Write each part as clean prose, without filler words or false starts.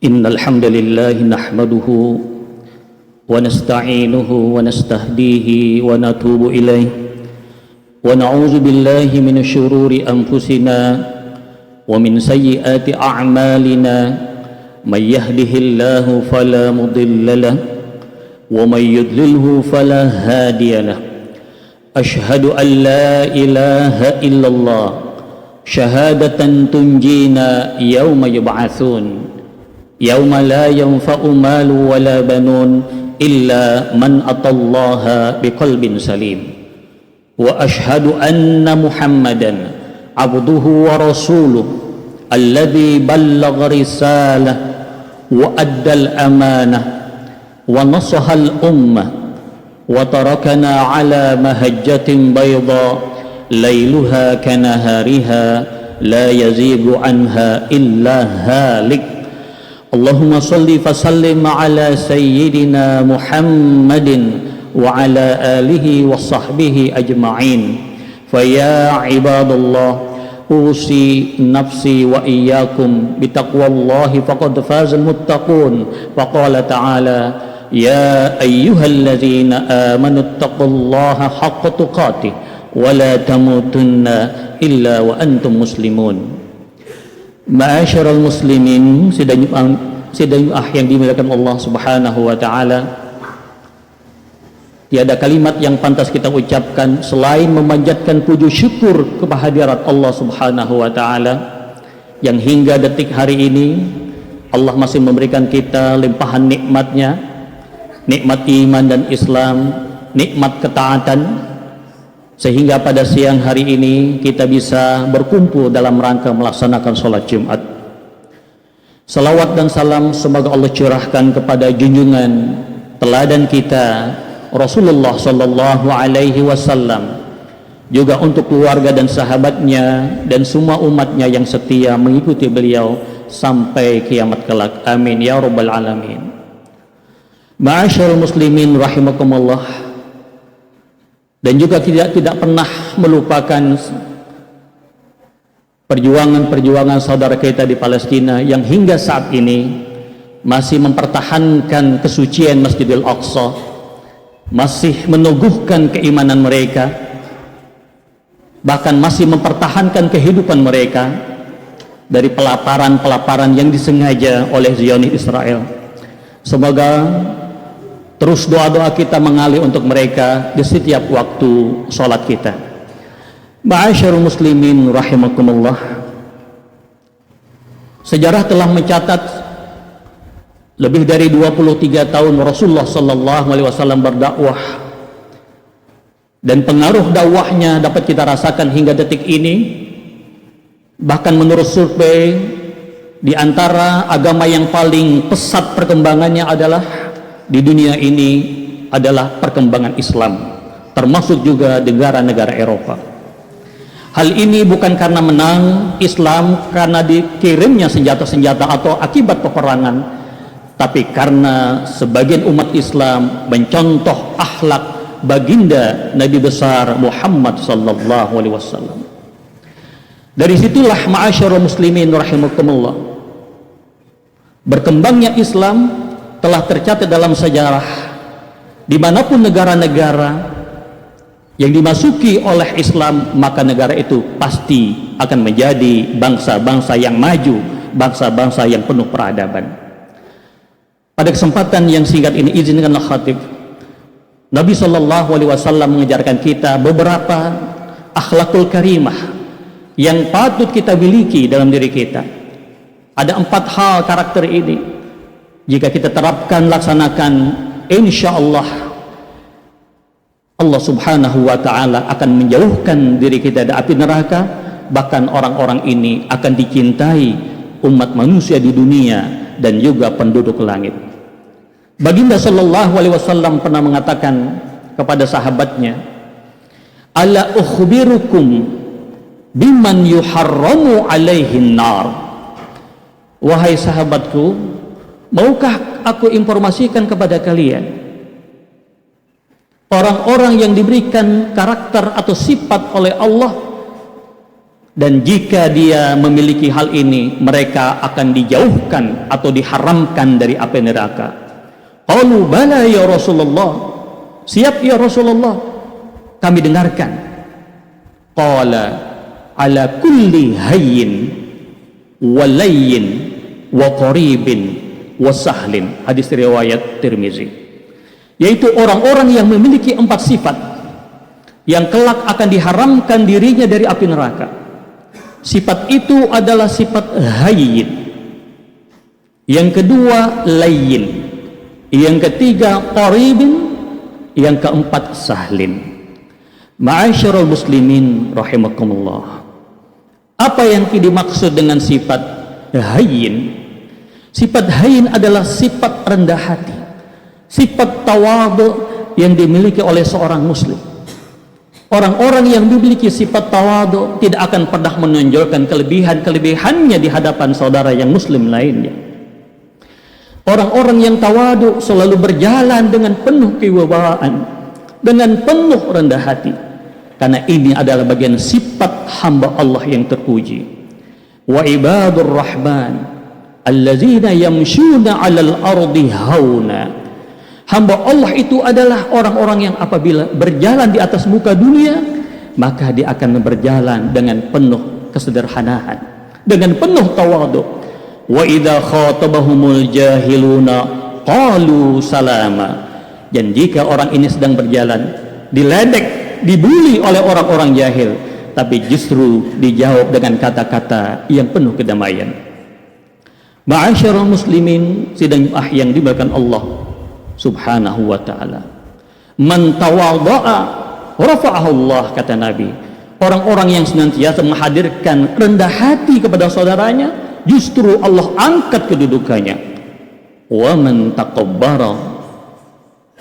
إن الحمد لله نحمده ونستعينه ونستهديه ونتوب إليه ونعوذ بالله من شرور أنفسنا ومن سيئات أعمالنا من يهده الله فلا مضل له ومن يضلله فلا هادي له أشهد أن لا إله إلا الله شهادة تنجينا يوم يبعثون يوم لا ينفع مال ولا بنون إلا من أتى الله بقلب سليم وأشهد أن محمدا عبده ورسوله الذي بلغ رسالة وأدى الأمانة ونصح الأمة وتركنا على مهجة بيضاء ليلها كنهارها لا يزيغ عنها إلا هالك اللهم صل وسلم على سيدنا محمد وعلى آله وصحبه أجمعين فيا عباد الله أوصي نفسي وإياكم بتقوى الله فقد فاز المتقون وقال تعالى يا أيها الذين آمنوا اتقوا الله حق تقاته ولا تموتن إلا وأنتم مسلمون. Ma'asyiral muslimin, sidang yang dimuliakan Allah Subhanahu wa taala. Tiada kalimat yang pantas kita ucapkan selain memanjatkan puji syukur kehadirat Allah Subhanahu wa taala yang hingga detik hari ini Allah masih memberikan kita limpahan nikmatnya, nikmat iman dan Islam, nikmat ketaatan, sehingga pada siang hari ini kita bisa berkumpul dalam rangka melaksanakan sholat Jumat. Salawat dan salam semoga Allah curahkan kepada junjungan teladan kita Rasulullah Sallallahu Alaihi Wasallam, juga untuk keluarga dan sahabatnya dan semua umatnya yang setia mengikuti beliau sampai kiamat kelak. Amin ya rabbal alamin. Ma'asyiral muslimin rahimakumullah. Dan juga tidak pernah melupakan perjuangan saudara kita di Palestina yang hingga saat ini masih mempertahankan kesucian Masjidil Aqsa, masih meneguhkan keimanan mereka, bahkan masih mempertahankan kehidupan mereka dari pelaparan yang disengaja oleh Zionis Israel. Semoga terus doa-doa kita mengalir untuk mereka di setiap waktu sholat kita. Ma'asyarul muslimin rahimakumullah. Sejarah telah mencatat lebih dari 23 tahun Rasulullah sallallahu alaihi wasallam berdakwah, dan pengaruh dakwahnya dapat kita rasakan hingga detik ini. Bahkan menurut survei, di antara agama yang paling pesat perkembangannya adalah di dunia ini adalah perkembangan Islam, termasuk juga negara-negara Eropa. Hal ini bukan karena menang Islam karena dikirimnya senjata-senjata atau akibat peperangan, tapi karena sebagian umat Islam mencontoh akhlak baginda Nabi besar Muhammad sallallahu alaihi wasallam. Dari situlah ma'asyarul muslimin rahimakumullah, berkembangnya Islam telah tercatat dalam sejarah. Dimanapun negara-negara yang dimasuki oleh Islam, maka negara itu pasti akan menjadi bangsa-bangsa yang maju, bangsa-bangsa yang penuh peradaban. Pada kesempatan yang singkat ini, izinkanlah khatib, Nabi Shallallahu Alaihi Wasallam mengajarkan kita beberapa akhlakul karimah yang patut kita miliki dalam diri kita. Ada 4 hal karakter ini. Jika kita terapkan, laksanakan, insya Allah Allah subhanahu wa ta'ala akan menjauhkan diri kita dari api neraka. Bahkan orang-orang ini akan dicintai umat manusia di dunia dan juga penduduk langit. Baginda sallallahu alaihi wasallam pernah mengatakan kepada sahabatnya, ala ukhbirukum biman yuharramu alaihin nar. Wahai sahabatku, maukah aku informasikan kepada kalian orang-orang yang diberikan karakter atau sifat oleh Allah Dan jika dia memiliki hal ini, mereka akan dijauhkan atau diharamkan dari api neraka. Qalu bala ya Rasulullah, siap ya Rasulullah, kami dengarkan. Qala ala kulli hayyin wa layyin wa qaribin wa sahlin. Hadis riwayat Tirmizi. Yaitu orang-orang yang memiliki 4 sifat yang kelak akan diharamkan dirinya dari api neraka. Sifat itu adalah sifat hayyin, yang kedua layyin, yang ketiga qaribin, yang keempat sahlin. Ma'asyiral muslimin rahimakumullah, apa yang dimaksud dengan sifat hayyin? Sifat hayyin adalah sifat rendah hati, sifat tawadhu yang dimiliki oleh seorang muslim. Orang-orang yang memiliki sifat tawadhu tidak akan pernah menonjolkan kelebihan-kelebihannya di hadapan saudara yang muslim lainnya. Orang-orang yang tawadhu selalu berjalan dengan penuh kewibawaan, dengan penuh rendah hati, karena ini adalah bagian sifat hamba Allah yang terpuji. Wa ibadur rahman allazina yamshuna 'alal ardi hauna. Hamba Allah itu adalah orang-orang yang apabila berjalan di atas muka dunia, maka dia akan berjalan dengan penuh kesederhanaan, dengan penuh tawadhu. Wa idza khatabahumul jahiluna qalu salama. Dan jika orang ini sedang berjalan, diledek, dibuli oleh orang-orang jahil, tapi justru dijawab dengan kata-kata yang penuh kedamaian. Ma'asyiral muslimin sidang yang dimuliakan Allah subhanahu wa ta'ala, man tawadha'a rafa'ahu Allah, kata Nabi. Orang-orang yang senantiasa menghadirkan rendah hati kepada saudaranya, justru Allah angkat kedudukannya. Wa man takabbara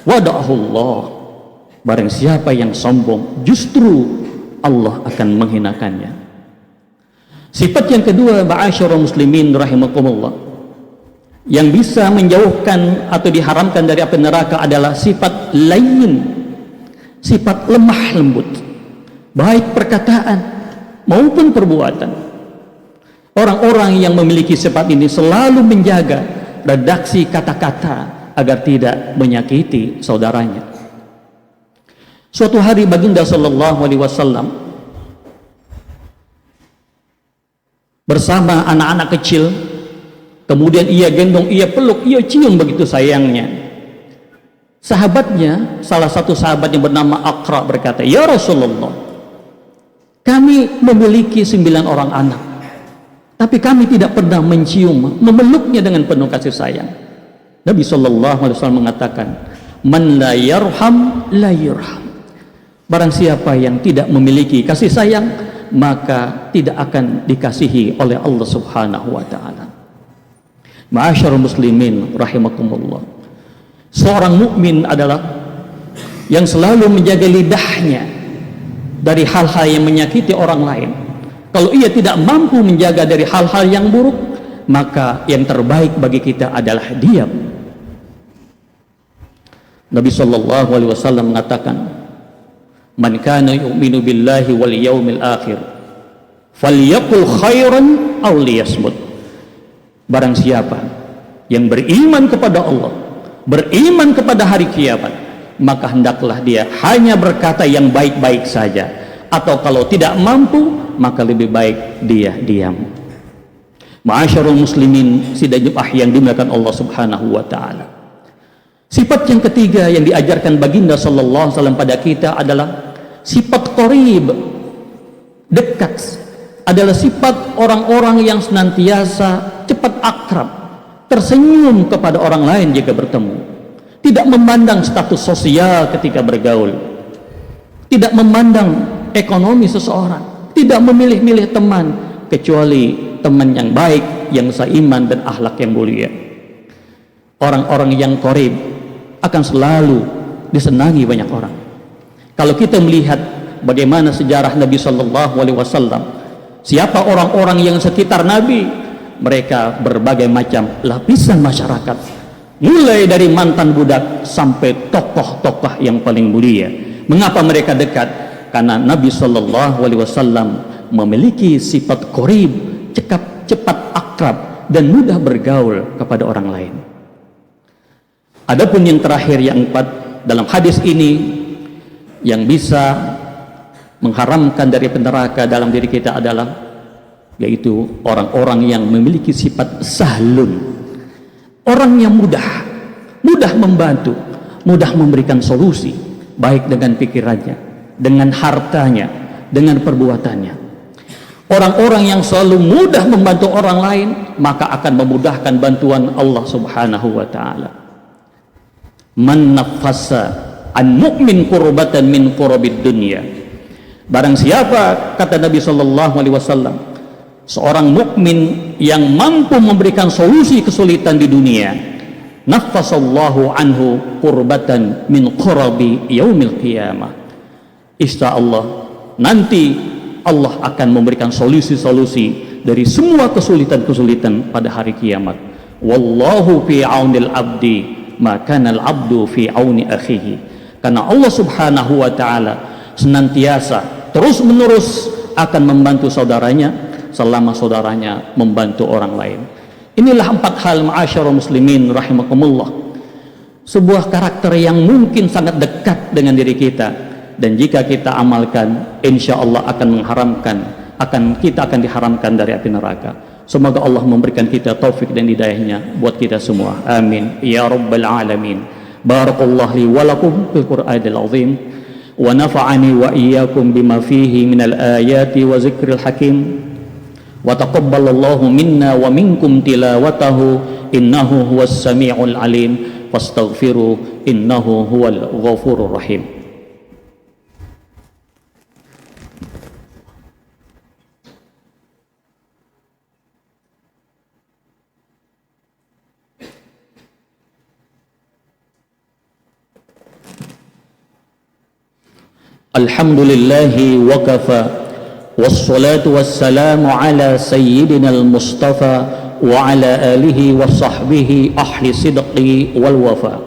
wada'ahu Allah. Barang siapa yang sombong, justru Allah akan menghinakannya. Sifat yang kedua, ma'asyiral muslimin rahimakumullah, yang bisa menjauhkan atau diharamkan dari api neraka adalah sifat layyin, sifat lemah lembut, baik perkataan maupun perbuatan. Orang-orang yang memiliki sifat ini selalu menjaga redaksi kata-kata agar tidak menyakiti saudaranya. Suatu hari baginda sallallahu alaihi wasallam bersama anak-anak kecil, kemudian ia gendong, ia peluk, ia cium begitu sayangnya. Sahabatnya, salah satu sahabat yang bernama Aqra berkata, ya Rasulullah, kami memiliki 9 orang anak, tapi kami tidak pernah mencium, memeluknya dengan penuh kasih sayang. Nabi SAW mengatakan, man la yarham la yurham. Barang siapa yang tidak memiliki kasih sayang, maka tidak akan dikasihi oleh Allah Subhanahu wa ta'ala. Ma'asyarul muslimin rahimakumullah, seorang mukmin adalah yang selalu menjaga lidahnya dari hal-hal yang menyakiti orang lain. Kalau ia tidak mampu menjaga dari hal-hal yang buruk, maka yang terbaik bagi kita adalah diam. Nabi sallallahu alaihi wasallam mengatakan, man kana yu'minu billahi wal yaumil akhir falyaqul khairan aw liyasmut. Barang siapa yang beriman kepada Allah, beriman kepada hari kiamat, maka hendaklah dia hanya berkata yang baik-baik saja, atau kalau tidak mampu, maka lebih baik dia diam. Ma'asyarul muslimin sidang yang dimuliakan Allah Subhanahu wa ta'ala, sifat yang ketiga yang diajarkan baginda sallallahu alaihi wasallam pada kita adalah sifat qarib, dekat. Adalah sifat orang-orang yang senantiasa cepat akrab, tersenyum kepada orang lain jika bertemu, tidak memandang status sosial ketika bergaul, tidak memandang ekonomi seseorang, tidak memilih-milih teman kecuali teman yang baik, yang seiman dan akhlak yang mulia. Orang-orang yang qarib akan selalu disenangi banyak orang. Kalau kita melihat bagaimana sejarah Nabi sallallahu alaihi wasallam, siapa orang-orang yang sekitar Nabi, mereka berbagai macam lapisan masyarakat, mulai dari mantan budak sampai tokoh-tokoh yang paling mulia. Mengapa mereka dekat? Karena Nabi sallallahu alaihi wasallam memiliki sifat qorib, cepat akrab dan mudah bergaul kepada orang lain. Adapun yang terakhir, yang 4, dalam hadis ini yang bisa mengharamkan dari neraka dalam diri kita adalah yaitu orang-orang yang memiliki sifat sahlun, orang yang mudah membantu, mudah memberikan solusi, baik dengan pikirannya, dengan hartanya, dengan perbuatannya. Orang-orang yang selalu mudah membantu orang lain, maka akan memudahkan bantuan Allah Subhanahu wa ta'ala. Man nafasa an mu'min kurbatan min kurabid dunya. Barang siapa, kata Nabi SAW, seorang mukmin yang mampu memberikan solusi kesulitan di dunia, nafasallahu anhu kurbatan min kurabi yaumil qiyamah. Insyaallah nanti Allah akan memberikan solusi-solusi dari semua kesulitan-kesulitan pada hari kiamat. Wallahu fi aunil abdi ma kana al abdu fi auni akhihi. Karena Allah Subhanahu wa ta'ala senantiasa terus menerus akan membantu saudaranya selama saudaranya membantu orang lain. Inilah 4 hal, ma'asyarul muslimin rahimakumullah, sebuah karakter yang mungkin sangat dekat dengan diri kita, dan jika kita amalkan, insya Allah akan kita akan diharamkan dari api neraka. Semoga Allah memberikan kita taufik dan hidayahnya buat kita semua. Amin ya rabbal alamin. Barakallahu li wa lakum fil Qur'anil azim wa nafa'ani wa iyyakum bima fihi minal ayati wa zikril hakim wa taqabbalallahu minna wa minkum tilawatahu innahu huwas sami'ul alim fastaghfiru innahu huwal ghafurur rahim. Alhamdulillahi wa kafa wassalatu wassalamu ala sayyidina al-mustafa wa ala alihi wa sahbihi ahli sidqi wal wafa.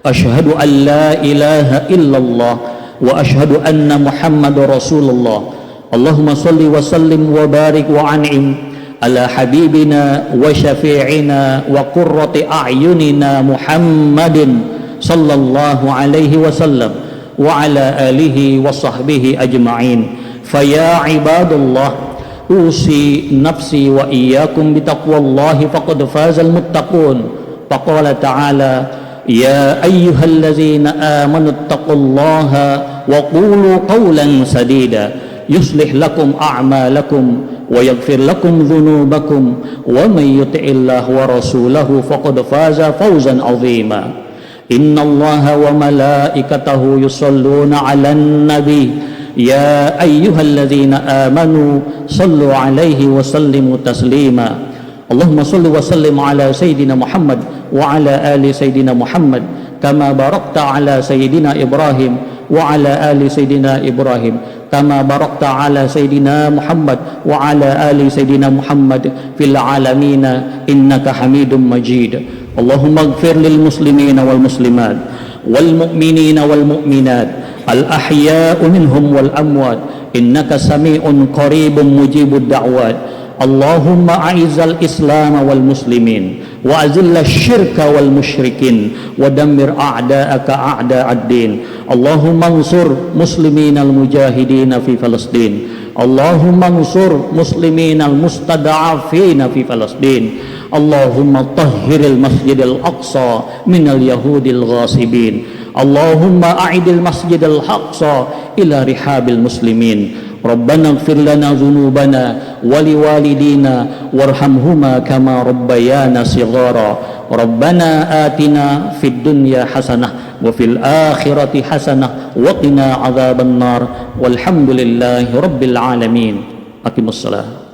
Ashhadu an la ilaha illallah wa ashhadu anna muhammadar rasulullah. Allahumma salli wa sallim wa barik wa an'im ala habibina wa syafi'ina wa qurrati a'yunina Muhammadin sallallahu alaihi wasallam wa ala alihi wa sahbihi ajma'in. Faya ibadallah, usi nafsi wa iyyakum bitaqwallahi faqad fazal muttaqun. Faqala ta'ala ya ayyuhallazina amanu taqullaha wa qulu qawlan sadida yuslih lakum a'malakum wa yaghfir lakum dhunubakum wa may yuti'illah wa rasulahu faqad faza fawzan 'azima. Inna Allaha wa malaikatahu yusalluna 'alan nabi ya ayyuhalladzina amanu sallu 'alaihi wa sallimu taslima. Allahumma salli wa sallim ala sayyidina Muhammad wa ala ali sayyidina Muhammad kama barakta ala sayyidina Ibrahim wa ala ali sayyidina Ibrahim kama barakta ala sayyidina Muhammad wa ala ali sayyidina Muhammad fil alamin innaka Hamidum Majid. Allahumma ighfir lil muslimina wal muslimat wal mu'minina wal mu'minat al ahya'u minhum wal amwat innaka sami'un qaribun mujibud da'wat. Allahumma a'izzal islam wal muslimin wa azilla syirka wal musyrikin wa dammir a'da'aka a'da'ad din. Allahumma ansur muslimin al mujahidin fi Palestin. Allahumma ansur muslimin al mustada'afin fi Palestin. Allahumma tahhiril masjidil aqsa minal yahudil ghasibin. Allahumma a'idil masjidil aqsa ila rihabil muslimin. Rabbana ighfir lana dhunubana wa liwalidina warhamhuma kama rabbayana shighara. Rabbana atina fid dunya hasanah wa fil akhirati hasanah wa qina adzaban nar. Walhamdulillahi rabbil alamin. Aqimussalah.